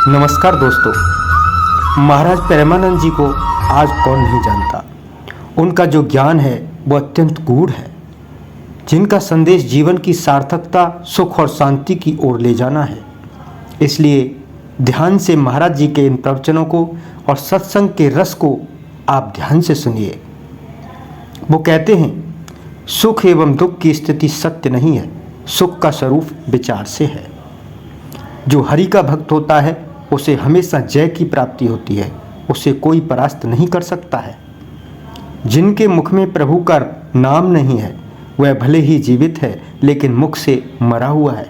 नमस्कार दोस्तों। महाराज प्रेमानंद जी को आज कौन नहीं जानता। उनका जो ज्ञान है वो अत्यंत गूढ़ है, जिनका संदेश जीवन की सार्थकता, सुख और शांति की ओर ले जाना है। इसलिए ध्यान से महाराज जी के इन प्रवचनों को और सत्संग के रस को आप ध्यान से सुनिए। वो कहते हैं, सुख एवं दुख की स्थिति सत्य नहीं है, सुख का स्वरूप विचार से है। जो हरि का भक्त होता है उसे हमेशा जय की प्राप्ति होती है, उसे कोई परास्त नहीं कर सकता है। जिनके मुख में प्रभु का नाम नहीं है वह भले ही जीवित है लेकिन मुख से मरा हुआ है।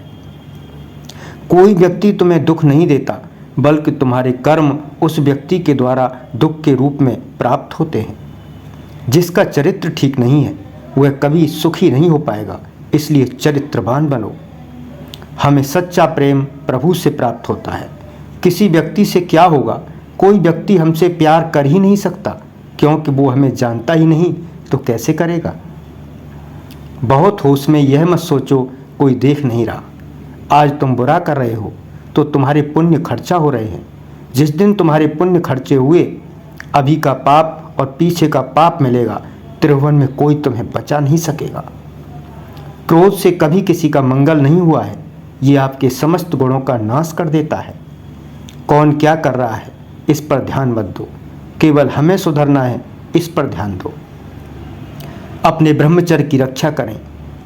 कोई व्यक्ति तुम्हें दुख नहीं देता, बल्कि तुम्हारे कर्म उस व्यक्ति के द्वारा दुख के रूप में प्राप्त होते हैं। जिसका चरित्र ठीक नहीं है वह कभी सुखी नहीं हो पाएगा, इसलिए चरित्रवान बनो। हमें सच्चा प्रेम प्रभु से प्राप्त होता है। किसी व्यक्ति से क्या होगा, कोई व्यक्ति हमसे प्यार कर ही नहीं सकता, क्योंकि वो हमें जानता ही नहीं तो कैसे करेगा। बहुत होश में यह मत सोचो कोई देख नहीं रहा। आज तुम बुरा कर रहे हो तो तुम्हारे पुण्य खर्चा हो रहे हैं। जिस दिन तुम्हारे पुण्य खर्चे हुए, अभी का पाप और पीछे का पाप मिलेगा, त्रिभुवन में कोई तुम्हें बचा नहीं सकेगा। क्रोध से कभी किसी का मंगल नहीं हुआ है, ये आपके समस्त गुणों का नाश कर देता है। कौन क्या कर रहा है इस पर ध्यान मत दो, केवल हमें सुधरना है इस पर ध्यान दो। अपने ब्रह्मचर्य की रक्षा करें।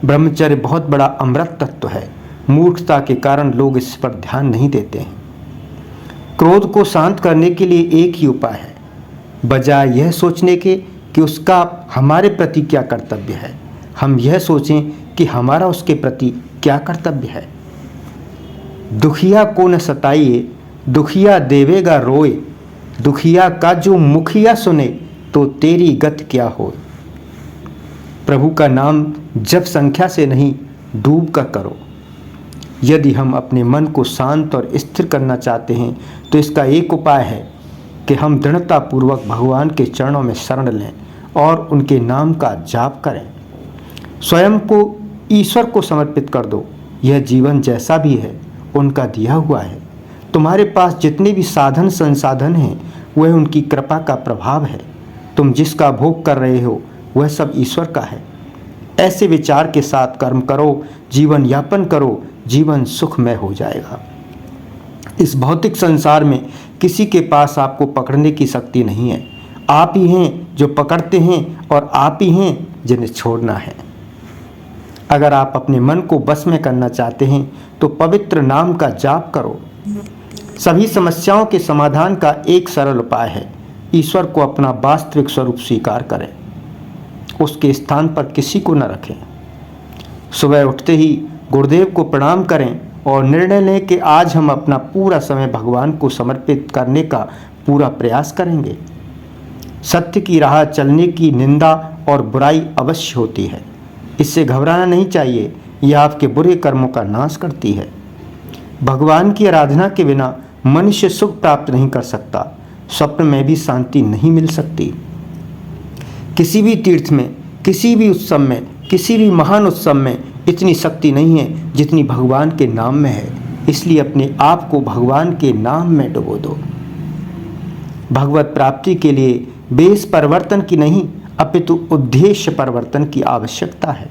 ब्रह्मचर्य बहुत बड़ा अमृत तत्व है। मूर्खता के कारण लोग इस पर ध्यान नहीं देते हैं। क्रोध को शांत करने के लिए एक ही उपाय है, बजाय यह सोचने के कि उसका हमारे प्रति क्या कर्तव्य है, हम यह सोचें कि हमारा उसके प्रति क्या कर्तव्य है। दुखिया को न सताइए, दुखिया देवेगा रोए, दुखिया का जो मुखिया सुने तो तेरी गति क्या होए। प्रभु का नाम जब संख्या से नहीं डूब कर करो। यदि हम अपने मन को शांत और स्थिर करना चाहते हैं तो इसका एक उपाय है कि हम दृढ़तापूर्वक भगवान के चरणों में शरण लें और उनके नाम का जाप करें। स्वयं को ईश्वर को समर्पित कर दो। यह जीवन जैसा भी है उनका दिया हुआ है। तुम्हारे पास जितने भी साधन संसाधन हैं वह उनकी कृपा का प्रभाव है। तुम जिसका भोग कर रहे हो वह सब ईश्वर का है। ऐसे विचार के साथ कर्म करो, जीवन यापन करो, जीवन सुखमय हो जाएगा। इस भौतिक संसार में किसी के पास आपको पकड़ने की शक्ति नहीं है। आप ही हैं जो पकड़ते हैं और आप ही हैं जिन्हें छोड़ना है। अगर आप अपने मन को बस में करना चाहते हैं तो पवित्र नाम का जाप करो। सभी समस्याओं के समाधान का एक सरल उपाय है, ईश्वर को अपना वास्तविक स्वरूप स्वीकार करें। उसके स्थान पर किसी को न रखें। सुबह उठते ही गुरुदेव को प्रणाम करें और निर्णय लें कि आज हम अपना पूरा समय भगवान को समर्पित करने का पूरा प्रयास करेंगे। सत्य की राह चलने की निंदा और बुराई अवश्य होती है, इससे घबराना नहीं चाहिए। यह आपके बुरे कर्मों का नाश करती है। भगवान की आराधना के बिना मनुष्य सुख प्राप्त नहीं कर सकता। स्वप्न में भी शांति नहीं मिल सकती। किसी भी तीर्थ में, किसी भी उत्सव में, किसी भी महान उत्सव में इतनी शक्ति नहीं है जितनी भगवान के नाम में है। इसलिए अपने आप को भगवान के नाम में डुबो दो। भगवत प्राप्ति के लिए वेश परिवर्तन की नहीं अपितु उद्देश्य परिवर्तन की आवश्यकता है।